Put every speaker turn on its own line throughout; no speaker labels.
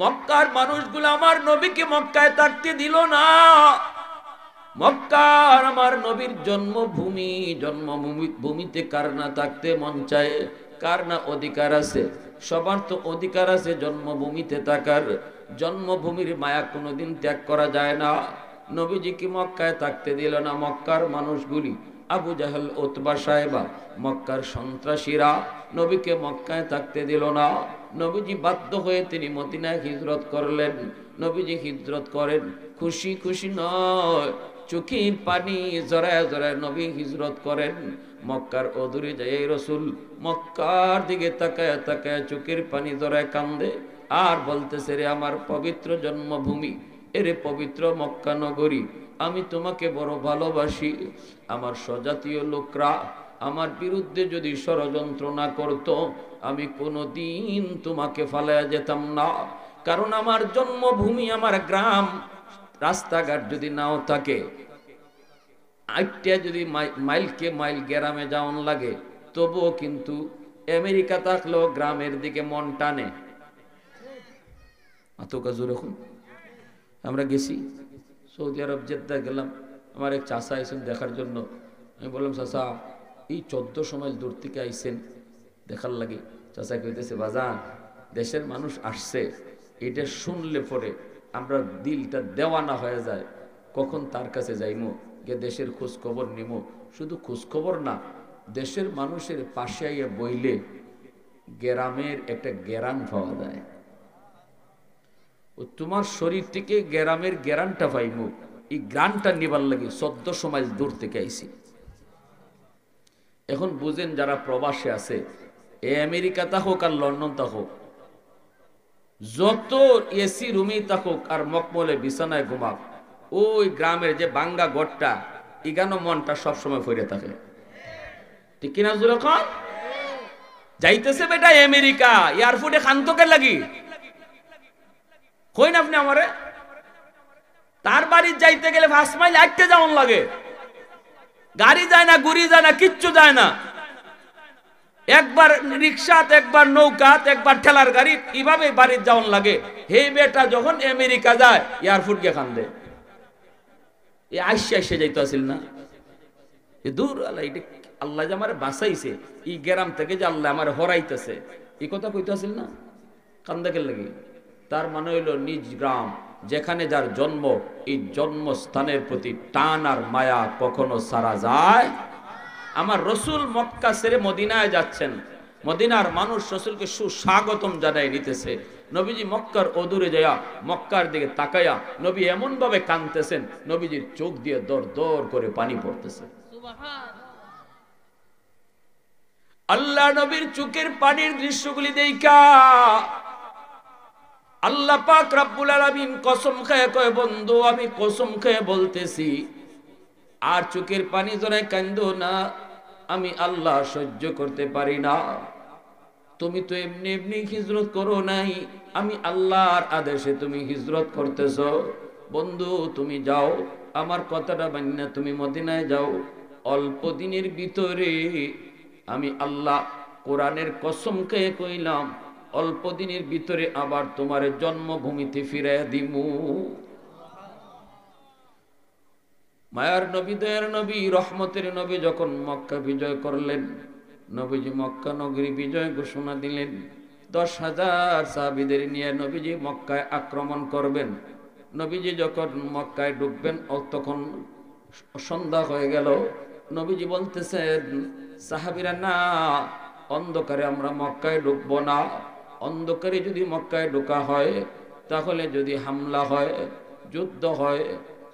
মক্কার মানুষগুলো আমার নবীকে মক্কায় থাকতে দিল না। মক্কার আমার নবীর জন্মভূমি, জন্মভূমিতে কার না থাকতে মন চায়, কার না অধিকার আছে? সবার তো অধিকার আছে জন্মভূমিতে থাকার। জন্মভূমির মায়া কোনোদিন ত্যাগ করা যায় না। নবীজিকে মক্কায় থাকতে দিল না মক্কার মানুষগুলি। আবু জাহেল, উতবা সাহেবা, মক্কার সন্ত্রাসীরা নবীকে মক্কায় থাকতে দিল না। নবীজি বাধ্য হয়ে তিনি মদিনায় হিজরত করলেন। নবীজি হিজরত করেন খুশি খুশি নয়, চোখের পানি জড়ায় জড়ায় নবী হিজরত করেন। মক্কার অদূরে যায় রসুল মক্কার দিকে তাকায় তাকায় চোখের পানি জড়ায় কান্দে আর বলতেছে, রে আমার পবিত্র জন্মভূমি, এরে পবিত্র মক্কা নগরী, আমি তোমাকে বড় ভালোবাসি। আমার স্বজাতীয় লোকরা আমার বিরুদ্ধে যদি ষড়যন্ত্র না করত, আমি কোনোদিন তোমাকে ফালায়া যেতাম না। কারণ আমার জন্মভূমি, আমার গ্রাম, রাস্তাঘাট যদি নাও থাকে, আইটা যদি মাইলকে মাইল গ্রামে যাওয়ান লাগে, তবুও কিন্তু আমেরিকা থাকলেও গ্রামের দিকে মন টানে। আমরা গেছি সৌদি আরব, জেদ্দা গেলাম, আমার এক চাচা আইসেন দেখার জন্য। আমি বললাম, চাচা এই 1400 মাইল দূর থেকে আইসেন দেখার লাগে? চাচা কইতেছে, বাজান দেশের মানুষ আসছে, এটা শুনলে পরে আমরা দিলটা দেওয়ানা হয়ে যায়, কখন তার কাছে যাইমো, গিয়ে দেশের খোঁজ খবর নিমো। শুধু খোঁজ খবর না, দেশের মানুষের পাশে আইয়া বইলে গ্রামের একটা গ্যারান পাওয়া যায়। ও তোমার শরীর থেকে গ্রামের গ্যারানটা পাইমো, এই গ্রানটা নিবার লাগে 1400 মাইল দূর থেকে আইছি। এখন বুঝেন যারা প্রবাসে আছে, এ আমেরিকা থাকুক আর লন্ডন থাকুক, যত এসি রুমে থাকুক আর মকমলে বিছানায় ঘুমাক, ওই গ্রামের যে বাঙ্গা গড়টা, ইগানো মনটা সবসময় ফিরে থাকে। ঠিক কিনা জুড়ে খান? যাইতেছে বেটা আমেরিকা, এয়ারপোর্টে খান্তকে লাগি কই না আপনি আমারে? তার বাড়ি যাইতে গেলে 5 মাইল হাঁটতে যাওয়ান লাগে, গাড়ি যায় না, গুড়ি যায় না, কিচ্ছু যায় না। একবার রিক্সাত, একবার নৌকাত, একবার ঠেলার গাড়ি, এইভাবে বাড়ির যাওয়ান লাগে। হে বেটা যখন আমেরিকা যায় এয়ারপোর্ট গিয়ে কান্দে, এ আইসে আইসে যাইতে আসিল না, এ দূর আল্লাহ, এটা আল্লাহ যে আমার বাঁচাইছে, এই গ্রাম থেকে যে আল্লাহ আমার হরাইতেছে, এই কথা কইতে আসিল না, কান্দাকে লাগে। তার মানে হইল নিজ গ্রাম, যেখানে যার জন্ম, এই জন্মস্থানের প্রতি টান আর মায়া কখনো সারা যায়। আমার রসুল মক্কা ছেড়ে মদিনায় যাচ্ছেন, মদিনার মানুষ রসুলকে সুস্বাগতম জানাই নিতেছে। নবীজি মক্কার অদূরে যায়া মক্কার দিকে তাকায়া নবী এমন ভাবে কাঁদতেছেন, নবীজির চোখ দিয়ে দর দর করে পানি পড়তেছে। আল্লাহ নবীর চোখের পানির দৃশ্যগুলি দেখা আল্লাহ পাক রব্বুল আলামিন কসম খেয়ে কয়, বন্ধু আমি কসম খেয়ে বলতেছি, আর চোখের পানি জড়ায় কান্দো না, আমি আল্লাহ সহ্য করতে পারি না। তুমি তো এমনি এমনি হিজরত করো নাই, আমি আল্লাহর আদেশে তুমি হিজরত করতেছো। বন্ধু তুমি যাও, আমার কথাটা মান্য তুমি মদিনায় যাও। অল্প দিনের ভিতরে আমি আল্লাহ কোরআনের কসম খেয়ে কইলাম, অল্প দিনের ভিতরে আবার তোমার জন্মভূমিতে ফিরাইয়া দিমু। মায়ার নবী, দয়ার নবী, রহমতের নবী যখন মক্কা বিজয় করলেন, নবীজি মক্কা নগরী বিজয় ঘোষণা দিলেন। 10,000 সাহাবীদের নিয়ে নবীজি মক্কায় আক্রমণ করবেন। নবীজি যখন মক্কায় ঢুকবেন, তখন সন্ধ্যা হয়ে গেল। নবীজি বলতেছেন, সাহাবীরা না, অন্ধকারে আমরা মক্কায় ঢুকবো না। অন্ধকারে যদি মক্কায় ঢোকা হয়, তাহলে যদি হামলা হয়, যুদ্ধ হয়,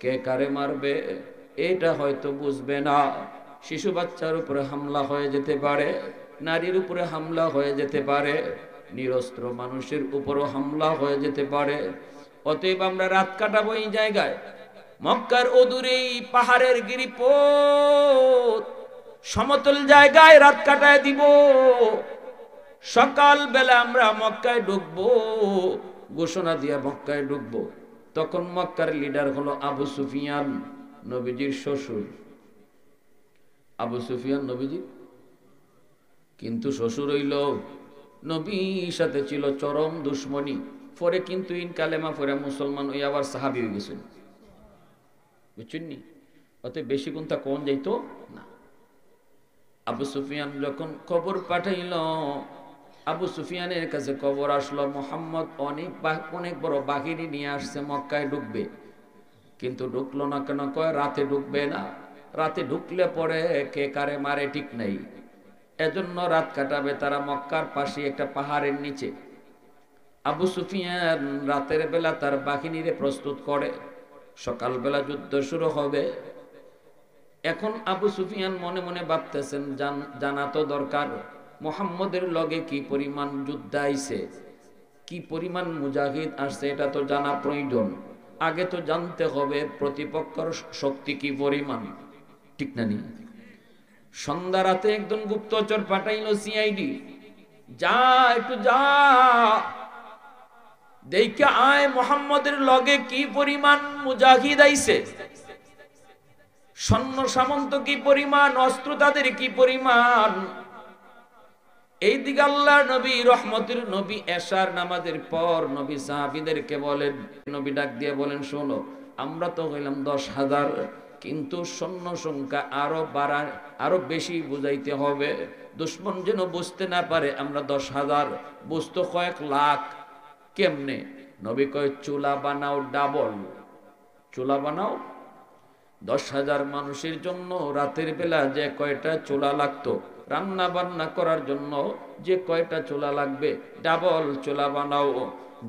কে কারে মারবে এটা হয়তো বুঝবে না। শিশু বাচ্চার উপরে হামলা হয়ে যেতে পারে, নারীর উপরে হামলা হয়ে যেতে পারে, নিরস্ত্র মানুষের উপরও হামলা হয়ে যেতে পারে। অতএব আমরা রাত কাটাবো এই জায়গায়, মক্কার অদূরেই পাহাড়ের গিরিপথ সমতল জায়গায় রাত কাটায় দিব। সকাল বেলা আমরা মক্কায় ঢুকবো, ঘোষণা দিয়ে মক্কায় ঢুকবো। তখন মক্কার লিডার হলো আবু সুফিয়ান, নবীজির শ্বশুর। আবু সুফিয়ান নবীজি, কিন্তু শ্বশুর হইল নবীর সাথে ছিল চরম দুশ্মনী। পরে কিন্তু ইন কালেমা পরে মুসলমান ওই আবার সাহাবি হয়ে গেছেন, বুঝছেন নি? অত বেশি কোনটা কোন যাইতো না। আবু সুফিয়ান যখন খবর পাঠাইল, আবু সুফিয়ানের কাছে খবর আসলো মোহাম্মদ অনেক বড় বাহিনী নিয়ে আসছে, মক্কায় ঢুকবে। কিন্তু ঢুকলো না কেন? কয় রাতে ঢুকবে না, রাতে ঢুকলে পরে কে কারে মারে ঠিক নাই, এজন্য রাত কাটাবে তারা মক্কার পাশে একটা পাহাড়ের নিচে। আবু সুফিয়ান রাতের বেলা তার বাহিনীরে প্রস্তুত করে, সকালবেলা যুদ্ধ শুরু হবে। এখন আবু সুফিয়ান মনে মনে ভাবতেছেন, জানা তো দরকার মুহাম্মদের লগে কি পরিমাণ যুদ্ধ আইছে, কি পরিমাণ মুজাহিদ আসছে, এটা তো জানা প্রয়োজন। আগে তো জানতে হবে প্রতিপক্ষের শক্তি কি পরিমাণ, ঠিক না নি? সন্ধ্যা রাতে একজন গুপ্তচর পাঠাইল সিআইডি, যা একটু যা দেখে আয় মুহাম্মদের লগে কি পরিমাণ মুজাহিদ আইছে, সৈন্য সামন্ত কি পরিমাণ, অস্ত্র তাদের কি পরিমাণ। এইদিকে আল্লাহ নবী রহমতের নবী এশার নামাজের পর নবী সাহাবীদেরকে বলেন, নবী ডাক দিয়ে বলেন, শোনো আমরা তো হইলাম 10,000, কিন্তু সৈন্য সংখ্যা আরো বেশি বুঝাইতে হবে, দুশ্মন যেন বুঝতে না পারে আমরা 10,000, বুঝতো কয়েক লাখ। কেমনে? নবী কয় চুলা বানাও ডাবল, চুলা বানাও। 10,000 মানুষের জন্য রাতের বেলা যে কয়টা চুলা লাগতো রান্না বান্না করার জন্য, যে কয়টা চুলা লাগবে ডাবল চুলা বানাও,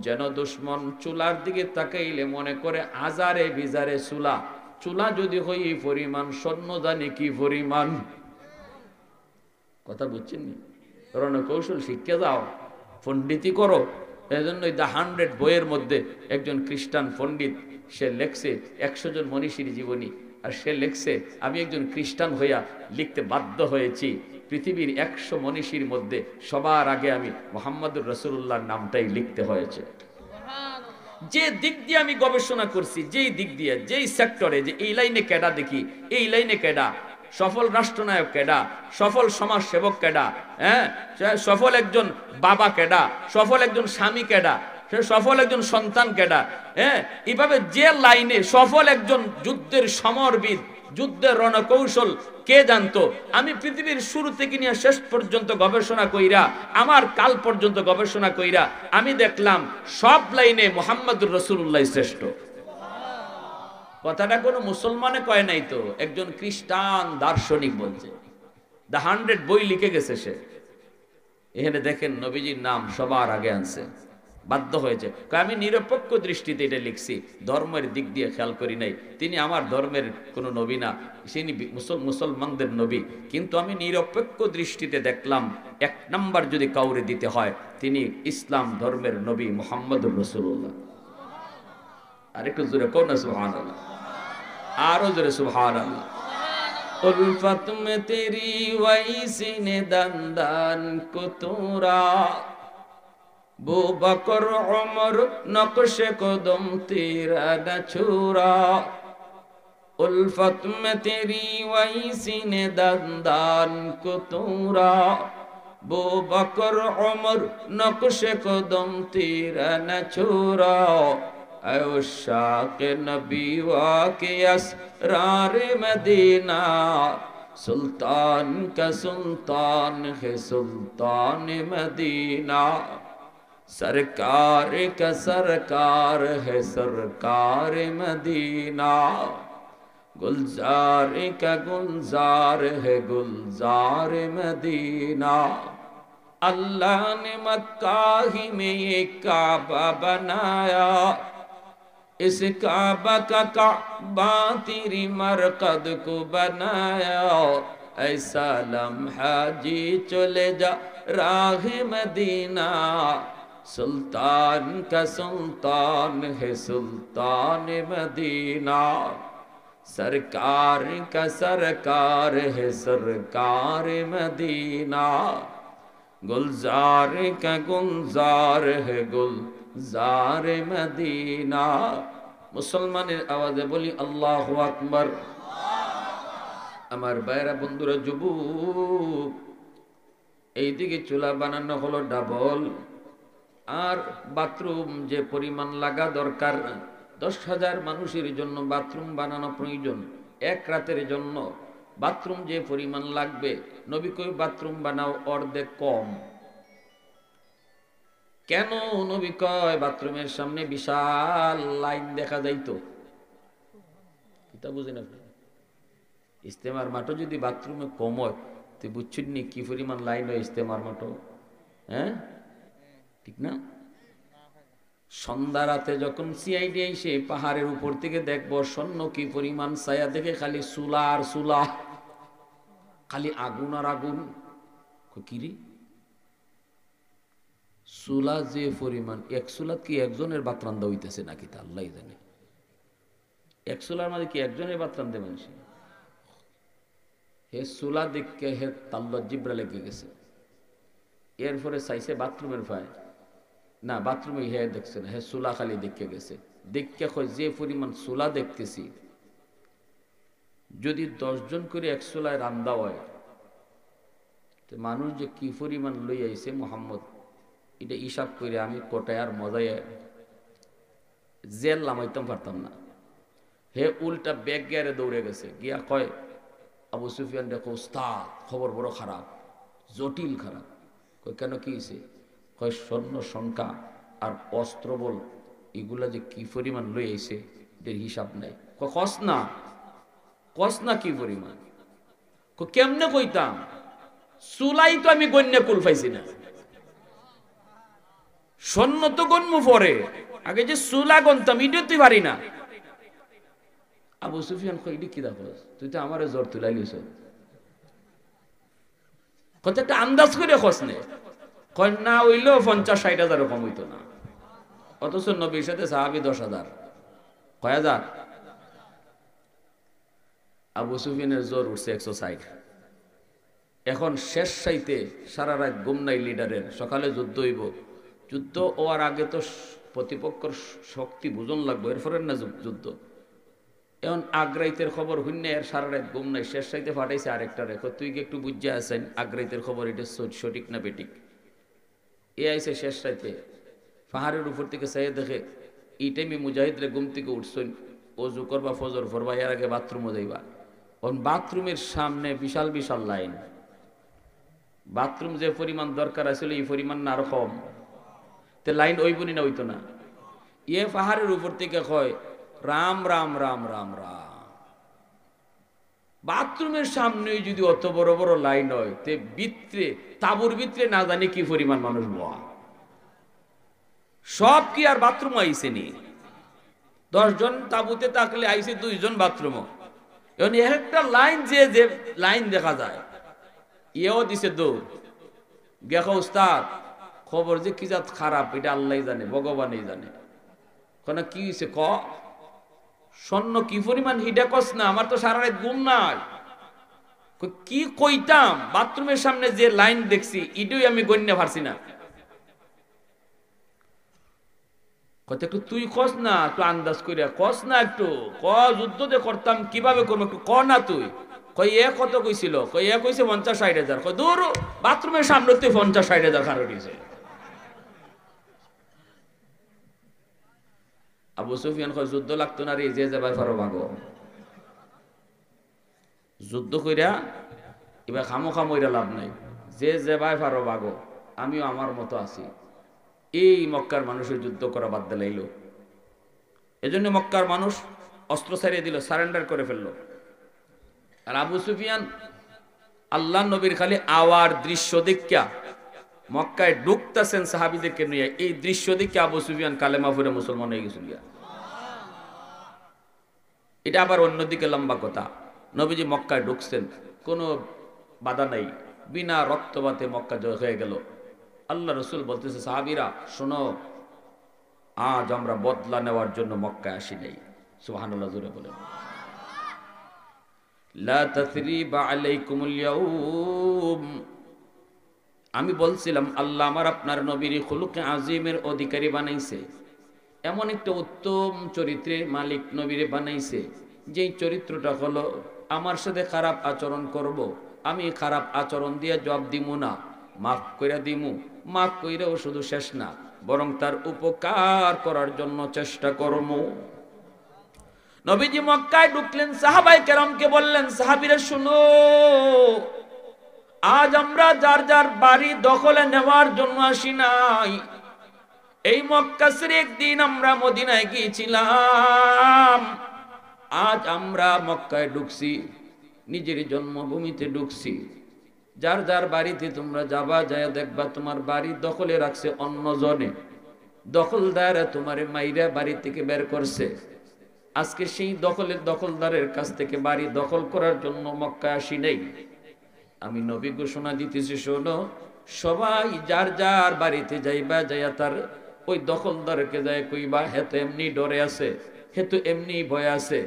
যেন দুশ্মন চুলার দিকে তাকাইলে মনে করে হাজারে বিজারে চুলা। চুলা যদি হই পরিমাণ, সৈন্য জানি কি পরিমাণ। কথা বুঝছেন নি? রণকৌশল শিখে যাও, পণ্ডিতি করো। এই জন্যই দ্য 100 বইয়ের মধ্যে একজন খ্রিস্টান পণ্ডিত সে লেখছে 100 জন মনীষীর জীবনী, আর সে লেখছে আমি একজন খ্রিস্টান হইয়া লিখতে বাধ্য হয়েছি, পৃথিবীর 100 মনীষীর মধ্যে সবার আগে আমি মুহাম্মদুর রাসূলুল্লাহর নামটাই লিখতে হয়েছে। যে দিক দিয়ে আমি গবেষণা করছি, যেই দিক দিয়ে, যেই সেক্টরে, যে এই লাইনে কেডা দেখি, এই লাইনে কেডা সফল রাষ্ট্রনায়ক, কেডা সফল সমাজ সেবক, কেডা সফল একজন বাবা, কেডা সফল একজন স্বামী, কেডা সফল একজন সন্তান, কেডা এইভাবে যে লাইনে সফল একজন যুদ্ধের সমরবিদ, যুদ্ধের রণকৌশল কে জানতো, আমি পৃথিবীর শুরু থেকে নিয়ে শেষ পর্যন্ত গবেষণা কইরা, আমার কাল পর্যন্ত গবেষণা কইরা আমি দেখলাম সব লাইনে মুহাম্মদুর রাসূলুল্লাহ শ্রেষ্ঠ। কথাটা কোনো মুসলমানে কয় নাই তো, একজন খ্রিস্টান দার্শনিক বলছে, দ্য 100 বই লিখে গেছে সে। এখানে দেখেন নবীজির নাম সবার আগে আনছে, বাধ্য হয়েছে। আমি নিরপেক্ষ দৃষ্টিতে এটা লিখছি, ধর্মের দিক দিয়ে খেয়াল করি নাই। তিনি আমার ধর্মের কোনো নবী না, তিনি মুসলমানদের নবী, কিন্তু আমি নিরপেক্ষ দৃষ্টিতে দেখলাম 1 নাম্বার যদি কাউরে দিতে হয়, তিনি ইসলাম ধর্মের নবী মুহাম্মদুর রাসূলুল্লাহ। আরেকটু জোরে কোন না সুবহানাল্লাহ, আরো জোরে সুবহানাল্লাহ। उल्फत में तेरी वैसी ने दंदान को तूरा, बू बकर उमर नक्श कदम तेरा न छुरा। उल्फत में तेरी वैसी ने दंदान को तूरा, बू बकर उमर नक्श कदम तेरा न छुरा। शाक़ नबी वाक़े असरार मदीना, सुल्तान का सुल्तान है सुल्तान मदीना, सरकार का सरकार है सरकार मदीना, गुलजार का गुलजार है गुलजार मदीना। अल्लाह ने मक्का ही में ये काबा बनाया, इस काबा का काबा तेरी मरकद को बनाया। ऐसा लम्हा जी चले जा राह मदीना, सुल्तान का सुल्तान है सुल्तान मदीना, सरकार का सरकार है सरकार मदीना, गुलजार का गुलजार है गुलजार मदीना। मुसलमाনের আওয়াজে বলি আল্লাহু আকবার। আমার ভাইরা বন্ধুরা, যুবক, এইদিকে চুলা বানানো হলো ডাবল, আর বাথরুম যে পরিমাণ লাগা দরকার, 10,000 মানুষের জন্য বাথরুম বানানো প্রয়োজন। এক রাতের জন্য বাথরুম যে পরিমাণ লাগবে, নবী কই বাথরুম বানাও অর্ধেক কম। কেন? নবী কয় বাথরুমের সামনে বিশাল লাইন দেখা যাইতো। এটা বুঝেন আপনি? ইস্তেমার মাঠও যদি বাথরুমে কম হয়, তুই বুঝছেন নি কি পরিমাণ লাইন হয় ইস্তেমার মাঠও? হ্যাঁ, ঠিক না? সন্ধ্যা রাতে যখন সিআইডি এসে পাহাড়ের উপর থেকে দেখবো স্বর্ণ কি পরিমাণ ছায়া, দেখে খালি চুলা আর চুলা, খালি আগুন আর আগুন। কিরে চুলা যে পরিমাণ, এক চুলাত কি একজনের ভাত রান্দা হইতেছে নাকি তা আল্লাহ জানে। এক চুলার মাঝে কি একজনের ভাত রান্ধে মানুষ? হে চুলা দেখে হে তাল্লা জিব্রা লেগে গেছে। এরপরে চাইছে বাথরুমের ভাই, না বাথরুমে হে দেখছে না, হে চুলা খালি দেখে গেছে। দেখে কয় যে পরিমাণ চুলা দেখতেছি, যদি 10 জন করে এক চুলায় রান্দা হয়, তো মানুষ যে কি পরিমাণ লই আইছে মোহাম্মদ, এটা হিসাব করে আমি কোটায় আর মজায় জেল নামাইতাম পারতাম না। হে উল্টা ব্যাগ গিয়ারে দৌড়ে গেছে, গিয়া কয় আবু সুফিয়ান দেখো উস্তাদ খবর বড় খারাপ, জটিল খারাপ। কয় কেন, কি হয়েছে? কয় স্বর্ণ সংখ্যা আর অস্ত্র বল এগুলা যে কি পরিমাণ লই আইছে এর হিসাব নাই। কস না কি পরিমাণ? কেমনে কইতাম? চুলাই তো আমি গণ্যে কুল পাইছি না, স্বর্ণ তো গণ্য পরে, আগে যে চুলা গণতাম এটা তুই পারি না। আবু সুফিয়ান কই কি দেখো, তুই তো আমারে জ্বর তুলাই লিস, কত একটা আন্দাজ করে খস নে। কয় না হইলেও 50-60 কম হইতো না, অথচ নবীর সাথে সাহাবী 10,000। কয় হাজার? আবু সুফিয়ানের জ্বর উঠছে 160। এখন শেষ সাইতে সারা রাত ঘুম নাই লিডারের, সকালে যুদ্ধ হইব। যুদ্ধ হওয়ার আগে তো প্রতিপক্ষের শক্তি বুঝন লাগবে, এরপরের না যুদ্ধ। এখন আগ্রাইতের খবর হইনে এর সারা রাত ঘুম নাই, শেষ সাইতে ফাটাইছে আরেকটা রেখো, তুই কি একটু বুঝে আছেন আগ্রাইতের খবর এটা সঠিক না বেঠিক? এ আইসে শেষ সাইতে পাহাড়ের উপর থেকে চাইয়ে দেখে এই টাইমে মুজাহিদরে ঘুম থেকে উঠছেন, অজু করবা ফজর ফরবা, এর আগে বাথরুমও যাইবা। কারণ বাথরুমের সামনে বিশাল বিশাল লাইন। বাথরুম যে পরিমাণ দরকার আসলে এই পরিমাণ না আরো কম, তে লাইন ওইবনি না হইতো না। এ পাহাড়ের উপর থেকে কয় রাম রাম রাম রাম রাম। বাথরুমের সামনে যদি অত বড় বড় লাইন হয়, তে ভিতরে তাবুর ভিতরে না জানি কি পরিমাণ মানুষ বয়া। সব কি আর বাথরুম আইসে নি? 10 জন তাবুতে থাকলে আইসে 2 জন বাথরুম। এখন একটা লাইন যে যে লাইন দেখা যায়, এও দিছে দৌড়। দেখো উস্তাদ খবর যে কি জাত খারাপ, এটা আল্লাহ জানে, ভগবানই জানে। কেন কি হয়েছে? স্বর্ণ কি পরিমাণ হিডা কস না, আমার তো সারা রাত ঘুম নাই। কি কইতাম? বাথরুমের সামনে যে লাইন দেখছি এটাই আমি গণ্য পারছি না। কত একটু তুই কস না, একটু আন্দাজ করিয়া কস না, একটু যুদ্ধ যে করতাম কিভাবে করবো একটু ক না তুই। কই এ কত কইছিল? কই এ কইছে 50-60 কই দূর বাথরুমের সামনে তুই 50-60 খারাপ হয়েছে। আবু সুফিয়ান কয় যুদ্ধ লাগতো না রে, যে যাবাই পারো ভাগো। যুদ্ধ কইরা এবার খামো খামইরা লাভ নাই, যে যাবাই পারো ভাগো, আমিও আমার মতো আছি। এই মক্কার মানুষের যুদ্ধ করা বাদ দিলাইল। এজন্য মক্কার মানুষ অস্ত্র ছাড়িয়ে দিল, সারেন্ডার করে ফেললো। আর আবু সুফিয়ান আল্লাহ নবীর খালি আওয়ার দৃশ্য দেখা মক্কায় ঢুকতেছেন সাহাবীদেরকে নিয়ে, এই দৃশ্য দেখে আবু সুফিয়ান কালেমা পড়ে মুসলমান হয়ে গেছিল। এটা আবার অন্যদিকে লম্বা কথা। নবীজি মক্কায় ঢুকছেন, কোনো বাধা নাই, বিনা রক্তপাতে মক্কা জয় হয়ে গেল। আল্লাহ রসুল বলতেছে সাহাবীরা শোনো, আজ আমরা বদলা নেওয়ার জন্য মক্কায় আসি নাই। সুবহানাল্লাহ জোরে বলেন। লা তাসরিবা আলাইকুমুল ইয়াউম। আমি বলছিলাম আল্লাহ আমার আপনার নবীর খুলুকে আজিমের অধিকারী বানাইছে, এমন একটা উত্তম চরিত্রের মালিক নবীরে বানাইছে, যেই চরিত্রটা হলো আমার সাথে খারাপ আচরণ করব, আমি খারাপ আচরণ দিয়ে জবাব দিমু না, মাফ কইরা দিমু। মাফ কইরাও শুধু শেষ না, বরং তার উপকার করার জন্য চেষ্টা করব। নবীজি মক্কায় ঢুকলেন, সাহাবায়ে কেরামকে বললেন, সাহাবীরা শুনো, আজ আমরা যার যার বাড়ি দখলে নেওয়ার জন্য আসি নাই। এই মক্কা ছেড়ে একদিন আমরা মদিনায় গিয়েছিলাম, আজ আমরা মক্কায় ঢুকছি, নিজের জন্মভূমিতে ঢুকছি। যার যার বাড়িতে তোমরা যাবা, যায় দেখবা তোমার বাড়ি দখলে রাখছে অন্যজনে, দখলদার তোমারে মাইরা বাড়ি থেকে বের করছে। আজকে সেই দখলদারের কাছ থেকে বাড়ি দখল করার জন্য মক্কায় আসি নাই। আমি নবী ঘোষণা দিতেছি, শোনো, সবাই যার যার বাড়িতে যাইবা, যাইয়া তার ওই দখলদারকে যায় কইবা, হেতু এমনি ডরে আছে, হেতু এমনি ভয় আছে,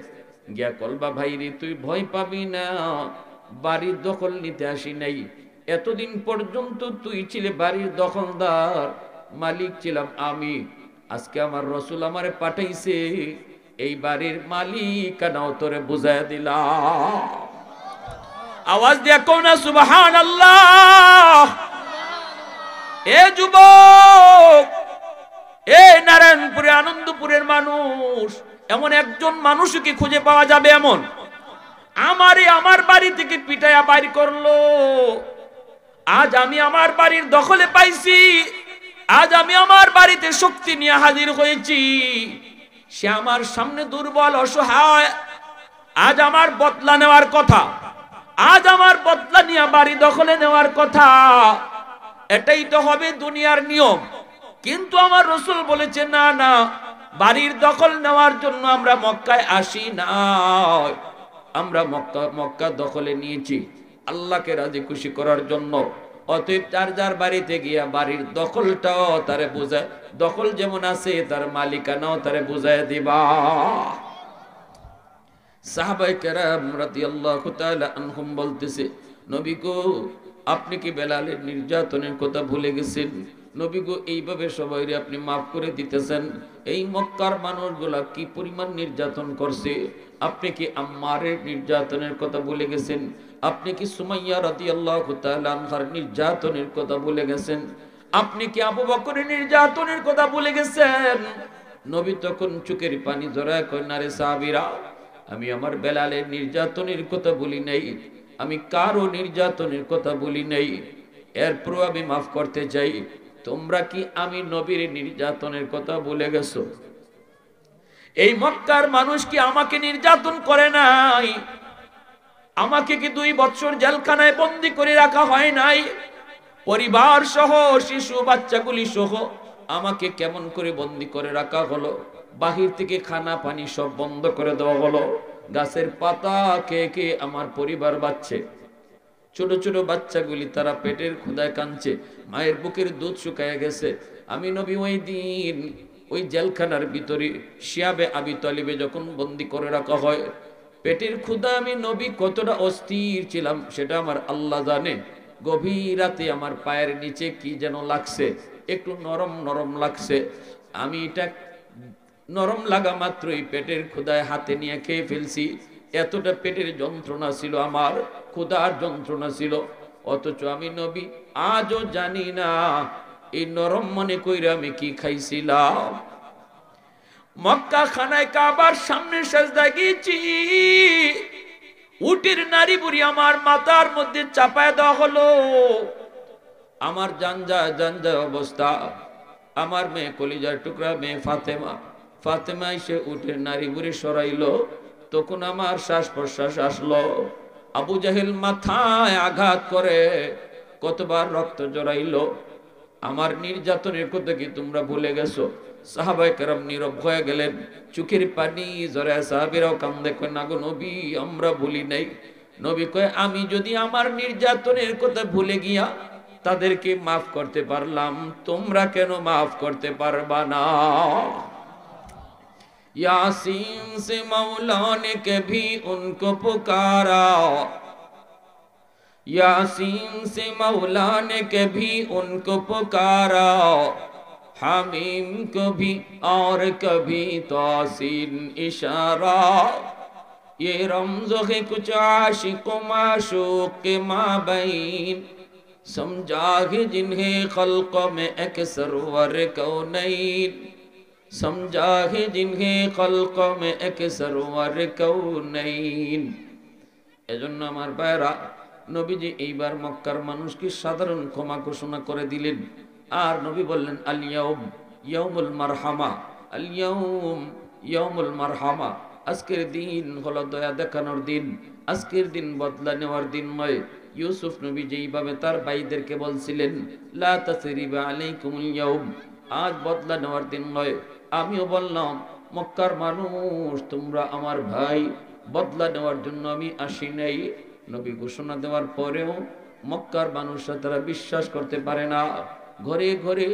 গিয়া কলবা, ভাই রে তুই ভয় পাবি না, বাড়ির দখল নিতে আসি নাই। এতদিন পর্যন্ত তুই ছিলে বাড়ির দখলদার, মালিক ছিলাম আমি। আজকে আমার রসুল আমারে পাঠাইছে, এই বাড়ির মালিকানাও তোরে বুঝাইয়া দিলাম। আওয়াজ দিয়া কও না সুবহানাল্লাহ। এ যুবক, এ নারায়ণপুরে আনন্দপুরের মানুষ, এমন একজন মানুষও কি খুঁজে পাওয়া যাবে এমন? আমার বাড়ি থেকে পিটাইয়া বাইর করলো, আজ আমি আমার বাড়ির দখলে পাইছি, আজ আমি আমার বাড়িতে শক্তি নিয়ে হাজির হয়েছি। সে আমার সামনে দুর্বল অসহায়, আজ আমার বদলা নেওয়ার কথা, আজ আমার বদলা নিয়ে বাড়ি দখলে নেওয়ার কথা। এটাই তো হবে দুনিয়ার নিয়ম। কিন্তু আমার রসুল বলেছে, না না, বাড়ির দখল নেওয়ার জন্য আমরা মক্কায় আসি না, আমরা মক্কা দখলে নিয়েছি আল্লাহকে রাজি খুশি করার জন্য। অতএব যার যার বাড়িতে গিয়া বাড়ির দখলটাও তারে বুঝায়, দখল যেমন আছে তার মালিকানাও তারে বুঝায় দিবা। সাহাবায়ে কেরাম রাদিয়াল্লাহু তাআলা আনহুম বলতেছে, নবী গো, আপনি কি বেলালের নির্যাতনের কথা ভুলে গেছেন? নবী গো, এইভাবে সবাইরে আপনি মাফ করে দিতেছেন। এই মক্কার মানুষগুলা কি পরিমাণ নির্যাতন করছে, আপনি কি আম্মারের নির্যাতনের কথা ভুলে গেছেন? আপনি কি সুমাইয়া রাদিয়াল্লাহু তাআলা আনহার নির্যাতনের কথা ভুলে গেছেন? আপনি কি আবু বকরের নির্যাতনের কথা ভুলে গেছেন? নবী তখন চোখের পানি জড়ায় কয়, না রে সাহাবীরা, আমি আমার বেলালের নির্যাতনের কথা বলি নাই, আমি কারো নির্যাতনের কথা বলি নাই। এরপরও আমি মাফ করতে চাই। তোমরা কি আমি নবীর নির্যাতনের কথা ভুলে গেছো? এই মক্কার মানুষ কি আমাকে নির্যাতন করে নাই? আমাকে কি 2 বছর জেলখানায় বন্দী করে রাখা হয় নাই? পরিবার সহ, শিশু বাচ্চাগুলি সহ আমাকে কেমন করে বন্দী করে রাখা হলো? বাহির থেকে খানা পানি সব বন্ধ করে দেওয়া হলো। গাছের পাতা খেয়ে খেয়ে আমার পরিবার বাঁচছে। ছোট ছোট বাচ্চাগুলি তারা পেটের ক্ষুধায় কাঁদছে, মায়ের বুকের দুধ শুকায় গেছে। আমি নবী ওই দিন ওই জেলখানার ভিতরে শিয়াবে আবি তালিবে যখন বন্দী করে রাখা হয়, পেটের ক্ষুধা আমি নবী কতটা অস্থির ছিলাম সেটা আমার আল্লাহ জানে। গভীর রাতে আমার পায়ের নিচে কি যেন লাগছে, একটু নরম নরম লাগছে। আমি এটা নরম লাগা মাত্রই পেটের ক্ষুধায় হাতে নিয়ে খেয়ে ফেলছি। এতটা পেটের যন্ত্রণা ছিল, আমার ক্ষুধার যন্ত্রণা ছিল। অথচ আমি নবী আজও জানি না এই নরম মনে কইরা আমি কি খাইছিলাম। মক্কা খানায় কাবার সামনে সাজদায় গিয়েছি, উটের নারী বুড়ি আমার মাথার মধ্যে চাপায় দেওয়া হলো। আমার জানজা জানজা অবস্থা। আমার মেয়ে কলিজার টুকরা মেয়ে ফাতেমা এসে উটের নারী বুড়ি সরাইলো। তখন আমার শ্বাস প্রশ্বাস আসলো। আবু জাহেল মাথায় আঘাত করে কতবার রক্ত জড়াইলো। আমার নির্যাতনের কথা কি তোমরা ভুলে গেছো? সাহাবায়ে কেরাম নীরব হয়ে গেলেন, চোখের পানি জড়ায়। সাহাবীরাও কান্দে, কয় না গো নবী, আমরা ভুলি নাই। নবী কয়, আমি যদি আমার নির্যাতনের কথা ভুলে গিয়া তাদেরকে মাফ করতে পারলাম, তোমরা কেন মাফ করতে পারবা না? यासीन से मौला ने कभी उनको पुकारा, यासीन से मौला ने कभी उनको पुकारा, हमीम को भी और कभी तासीन इशारा। ये रमज़ो है कुछ आशिक़ व माशूक़ के माबैन, समझा है जिन्हें खल्क में एक सरवर कौनैन, समझा है जिन्हें खल्क में एक सरवर कौनैन। এজন্য আমার ভাইরা, নবীজি এইবার মক্কার মানুষকে সাধারণ ক্ষমা ঘোষণা করে দিলেন। আর নবী বললেন আল ইয়াউম ইয়াউমুল মারহামা, আল ইয়াউম ইয়াউমুল মারহামা। আজকের দিন হলো দয়া দেখানোর দিন, আজকের দিন বদলা নেওয়ার দিন নয়। ইউসুফ নবী যেইভাবে তার ভাইদেরকে বলছিলেন লা তাসরিবা আলাইকুমুল ইয়াউম, আজ বদলা নেওয়ার দিন নয়, আমিও বললাম মক্কার মানুষ তোমরা আমার ভাই, বদলা নেওয়ার জন্য আমি আসি নাই। নবী ঘোষণা দেওয়ার পরেও মক্কার মানুষরা তারা বিশ্বাস করতে পারে না। ঘরে ঘরে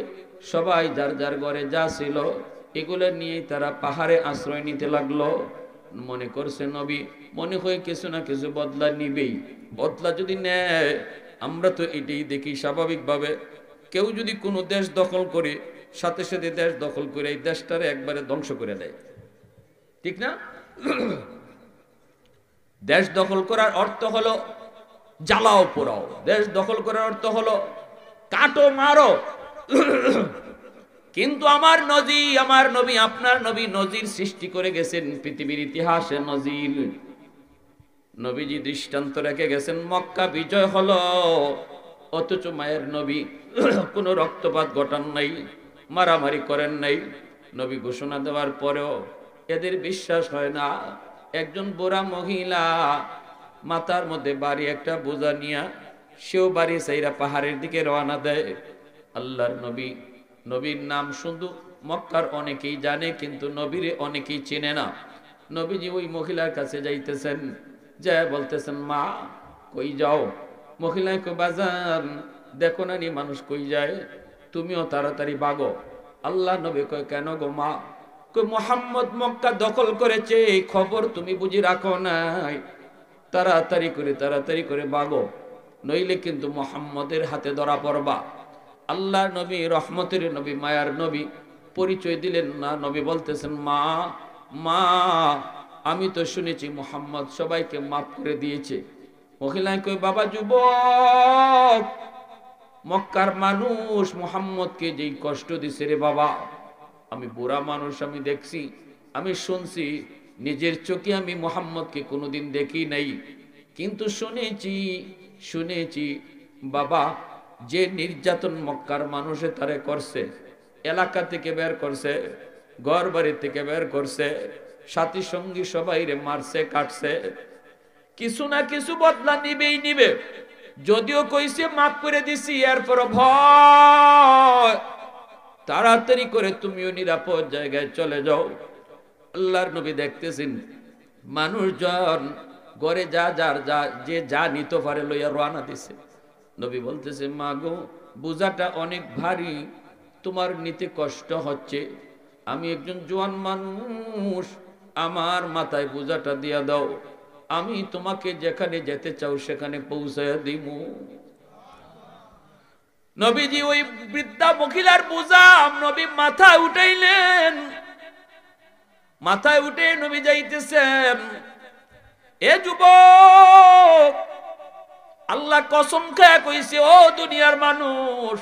সবাই যার যার ঘরে যা ছিল এগুলো নিয়ে তারা পাহাড়ে আশ্রয় নিতে লাগলো। মনে করছে নবী মনে হয় কিছু না কিছু বদলা নিবেই। বদলা যদি নেয়, আমরা তো এটাই দেখি স্বাভাবিকভাবে কেউ যদি কোনো দেশ দখল করে সাথে সাথে দেশ দখল করে এই দেশটারে একবারে ধ্বংস করে দেয়, ঠিক না? দেশ দখল করার অর্থ হলো জ্বালাও পোড়াও, দেশ দখল করার অর্থ হলো কাটো মারো। কিন্তু আমার নবী আপনার নবী নজির সৃষ্টি করে গেছেন, পৃথিবীর ইতিহাসে নজির। নবীজি দৃষ্টান্ত রেখে গেছেন, মক্কা বিজয় হলো অথচ মায়ের নবী কোনো রক্তপাত ঘটান নাই, মারামারি করেন নাই। নবী ঘোষণা দেওয়ার পরেও এদের বিশ্বাস হয় না। একজন বুড়া মহিলা মাথার মধ্যে বাড়ি একটা বোঝা নিয়া সেও বাড়ি সাইরা পাহাড়ের দিকে রওনা দেয়। আল্লাহর নবী, নবীর নাম শুধু মক্কার অনেকেই জানে কিন্তু নবীরে অনেকেই চেনে না। নবীজি ওই মহিলার কাছে যাইতেছেন, যা বলতেছেন মা কই যাও? মহিলায় কই বাজান দেখো না নি মানুষ কই যায়, তুমিও তাড়াতাড়ি বাগো। আল্লাহ নবী কয় কেন গো মা? কই মুহাম্মদ মক্কা দখল করেছে এই খবর তুমি বুঝি রাখো নাই, তাড়াতাড়ি করে বাগো, নইলে কিন্তু মুহাম্মদের হাতে ধরা পড়বা। আল্লাহ নবী রহমতের নবী, মায়ার নবী পরিচয় দিলেন না। নবী বলতেছেন মা মা আমি তো শুনেছি মুহাম্মদ সবাইকে মাফ করে দিয়েছে। মহিলায় কই বাবা যুবক, মক্কার মানুষ মুহাম্মদকে যেই কষ্ট দিছে রে বাবা, আমি বুড়া মানুষ, আমি দেখছি, আমি শুনছি, নিজের চোখে আমি মুহাম্মদকে কোনোদিন দেখি নাই, কিন্তু শুনেছি বাবা যে নির্যাতন মক্কার মানুষে তারে করছে, এলাকা থেকে বের করছে, ঘর বাড়ি থেকে বের করছে, সাথী সঙ্গী সবাই রে মারছে কাটছে, কিছু না কিছু বদলা নিবে। যদিও কইছে মাফ করে দিছি, এরপর ভয় তাড়াতাড়ি করে তুমিও নিরাপদ জায়গায় চলে যাও। আল্লাহর নবী দেখতেছেন মানুষজন ঘরে যা নিতে পারে লইয়া রওনা দিছে। নবী বলতেছে মা গো বোঝাটা অনেক ভারী, তোমার নিতে কষ্ট হচ্ছে, আমি একজন জওয়ান মানুষ, আমার মাথায় বোঝাটা দিয়া দাও, আমি তোমাকে যেখানে যেতে চাও সেখানে পৌঁছায়া দিব। নবীজি ওই বৃদ্ধা মহিলার বোঝা নবী মাথায় উঠাইলেন, মাথায় উঠে নবী যাইতেছেন। এ যুবক, আল্লাহ কসম খেয়ে কইছে ও দুনিয়ার মানুষ,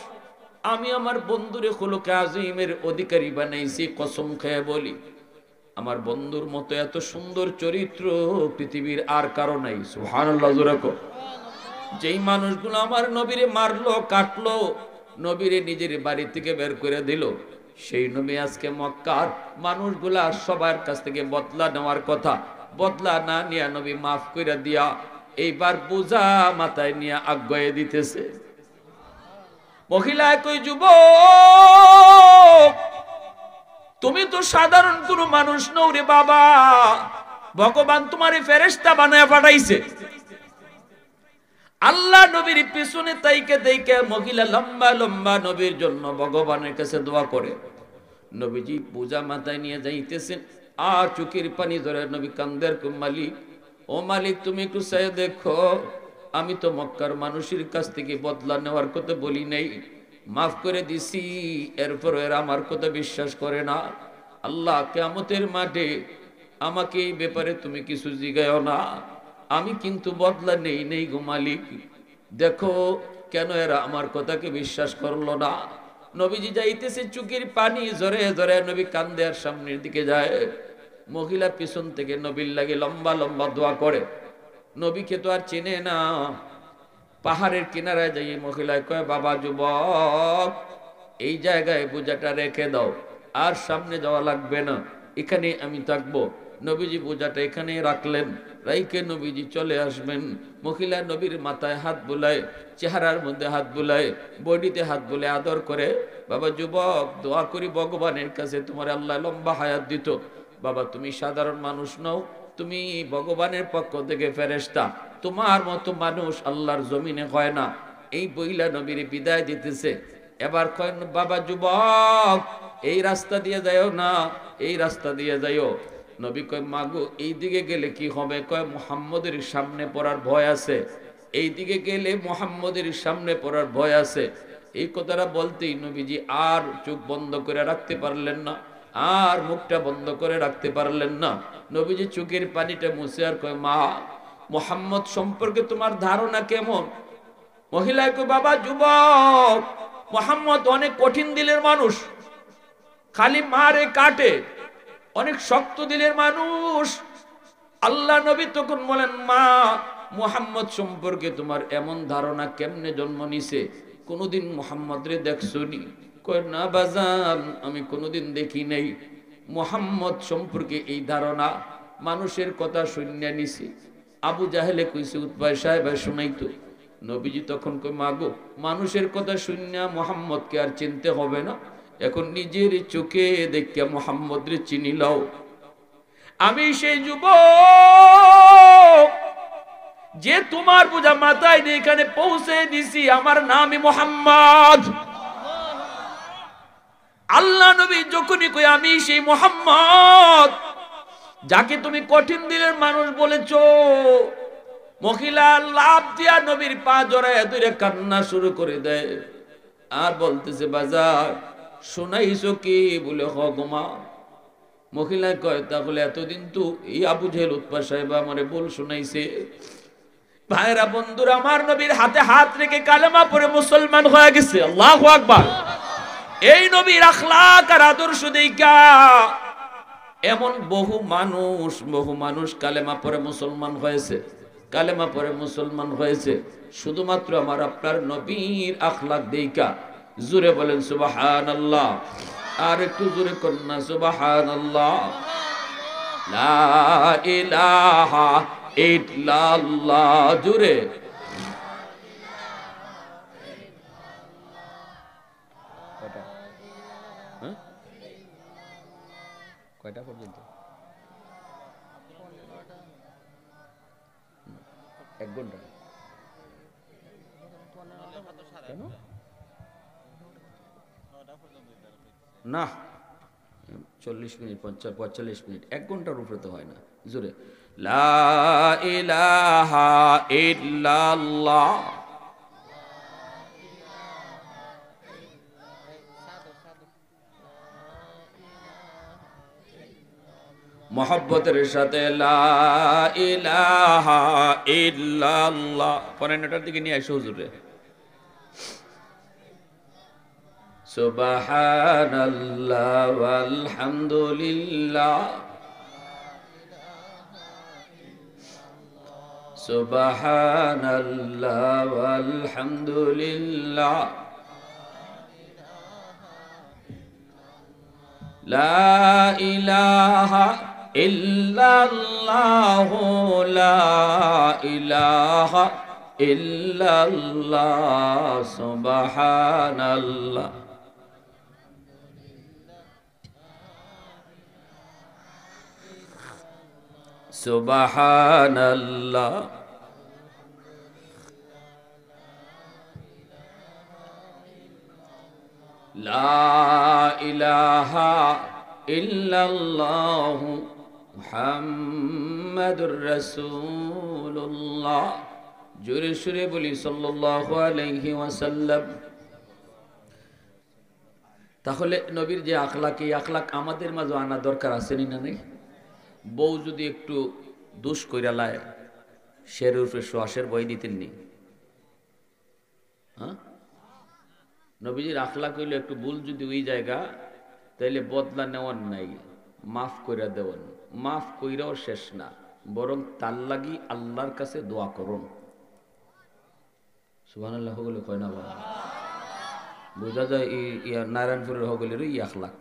আমি আমার বন্ধুরে খুলুকে আজিমের অধিকারী বানাইছি, কসম খেয়ে বলি আমার বন্ধুর মতো এত সুন্দর চরিত্র পৃথিবীর আর কারো নাই। সুবহানাল্লাহ জোরে কও। যেই মানুষগুলো আমার নবীরে মারলো কাটলো, নবীরে নিজের বাড়ি থেকে বের করে দিল, সেই নবী আজকে মক্কার মানুষগুলা সবার কাছ থেকে বদলা নেওয়ার কথা, বদলা না নিয়ে নবী মাফ করে দিয়া এইবার বোঝা মাথায় নিয়ে আজ্ঞায় দিতেছে। মহিলা কই যুবক, তুমি তো সাধারণ কোনো মানুষ নও রে বাবা, ভগবান তোমারে ফেরেশতা বানায় পাঠাইছে। আল্লাহ নবীর পিছনে তাইকে মহিলা লম্বা লম্বা নবীর জন্য ভগবানের কাছে দোয়া করে। নবীজি পূজা মাথায় নিয়ে যাইতেছেন, আর চোখের পানি ধরে নবী কান্দের মালিক, ও মালিক তুমি একটু চাই দেখো, আমি তো মক্কার মানুষের কাছ থেকে বদলা নেওয়ার কথা বলি নাই, মাফ করে দিছি, এরপর এরা আমার কথা বিশ্বাস করে না। আল্লাহ কিয়ামতের মাঠে আমাকে এই ব্যাপারে তুমি কিছু জিগায়ও না, আমি কিন্তু বদলা নেই গো মালিক। দেখো কেন এরা আমার কথাকে বিশ্বাস করলো না? নবীজি যাইতেছে, চোখের পানি জরে জরে নবী কান্দে আর সামনের দিকে যায়। মহিলা পিছন থেকে নবীর লাগে লম্বা লম্বা দোয়া করে। নবীকে তো আর চেনে না। পাহাড়ের কিনারায় যাই মহিলায় কয়, বাবা যুবক, এই জায়গায় বোঝাটা রেখে দাও, আর সামনে যাওয়া লাগবে না, এখানে আমি থাকবো। নবীজি বোঝাটা এখানে রাখলেন, রাইকে নবীজি চলে আসবেন। মহিলা নবীর মাথায় হাত বুলায়, চেহারার মধ্যে হাত বুলায়, বডিতে হাত বুলে আদর করে, বাবা যুবক, দোয়া করি ভগবানের কাছে তোমার আল্লাহ লম্বা হায়াত দিত। বাবা তুমি সাধারণ মানুষ নও, তুমি ভগবানের পক্ষ থেকে ফেরেশতা, তোমার মতো মানুষ আল্লাহর জমিনে হয় না। এই বইলা নবীর বিদায় দিতেছে। এবার কয়, বাবা যুবক, এই রাস্তা দিয়ে যাইও না, এই রাস্তা দিয়ে যাইও। নবী কয়, মাগো এই দিকে গেলে কি হবে? কয়, মুহাম্মদের সামনে পড়ার ভয় আছে, এই দিকে গেলে মুহাম্মদের সামনে পড়ার ভয় আছে। এই কথাটা বলতেই নবীজি আর চোখ বন্ধ করে রাখতে পারলেন না, আর মুখটা বন্ধ করে রাখতে পারলেন না। নবীজি চোখের পানিটা মুছে আর কয়, মা, মুহাম্মদ সম্পর্কে তোমার ধারণা কেমন? মহিলা কয়, বাবা যুবক, মুহাম্মদ অনেক কঠিন দিলের মানুষ, খালি মারে কাটে, অনেক শক্ত দিলের মানুষ। আল্লাহ নবী তখন বলেন, মা, মুহাম্মদ সম্পর্কে তোমার এমন ধারণা কেমনে জন্ম নিছে? কোনদিন মুহাম্মদ রে দেখছনি? কয়, না বাজান, আমি কোনদিন দেখি নাই। মুহাম্মদ সম্পর্কে এই ধারণা মানুষের কথা শুনিয়া নিছি। আবু জাহেলে কইছে, উতবা সাহেব শুনাইতো। নবীজি তখন কই, মাগো, মানুষের কথা শুনিয়া মুহাম্মদকে আর চিনতে হবে না, এখন নিজের চোখে দেখিয়া মুহাম্মদ রে চিনি লও। আমি সেই যুবক যে তোমার বোঝা মাথায় নিয়ে এখানে পৌঁছে দিছি, আমার নামই মুহাম্মদ। আল্লাহ নবী যখনই কই আমি সেই মুহাম্মদ যাকে তুমি কঠিন দিলের মানুষ বলেছো, মহিলা লাভ দিয়া নবীর পা জড়ায় ধরে কান্না শুরু করে দেয় আর বলতেছে, বাজার শোনাইছো কি? বলে, হ গো মা। মহিলা কয়, তাহলে এতদিন তো এই আবু জেহেল উতবা সাহেব আমারে বল শোনাইছে। ভাইরা বন্ধুরা, আমার নবীর হাতে হাত রেখে কালেমা পড়ে মুসলমান হয়ে গেছে। আল্লাহু আকবার। এই নবীর আখলাক আর আদর্শ দেখা এমন বহু মানুষ কালেমা পড়ে মুসলমান হয়েছে, কালেমা পড়ে মুসলমান হয়েছে শুধুমাত্র আমার আপনার নবীর আখলাক দেখা। জোরে বলেন সুবহানাল্লাহ, আর একটু জোরে কন্যা সুবহানাল্লাহ। লা ইলাহা ইল্লাল্লাহ, জোরে। কয়টা পর্যন্ত? 1 ঘন্টা কেন না? 40 মিনিট, 45 মিনিট, 1 ঘন্টার উপরে তো হয় না। জোরে লা ইলাহা ইল্লাল্লাহ। মোহাব্বতের সাথে লা ইলাহা ইল্লাল্লাহ। 5টার দিকে নিয়ে আসো হুজুরে। সুবহানাল্লাহ ওয়ালহামদুলিল্লাহ, সুবহানাল্লাহ ওয়ালহামদুলিল্লাহ, লা ইলাহা ইল্লাল্লাহু, লা ইলাহা ইল্লাল্লাহ, সুবহানাল্লাহ। সুবহানাল্লাহ, লা ইলাহা ইল্লাল্লাহু মুহাম্মাদুর রাসূলুল্লাহ। জোরে সুরে বলি সাল্লাল্লাহু আলাইহি ওয়াসাল্লাম। তাহলে নবীর যে আখলাক, এই আখলাক আমাদের মাঝে আনা দরকার আছে না নাই? বউ যদি একটু দুষ কইরা লায়, শের উপরে শ্বাসের বই দিতেন নি? হ্যাঁ, নবীজির আখলাক হইলো একটু ভুল যদি ওই জায়গা, তাইলে বদলা নেওয়ার নাই, মাফ করে দেওয়ান। মাফ কইরাও শেষ না, বরং তার লাগি আল্লাহর কাছে দোয়া করুন। সুবহানাল্লাহ বলে কয় না বাবা, বোঝা যায় নারায়ণপুরের হগলের আখলাক।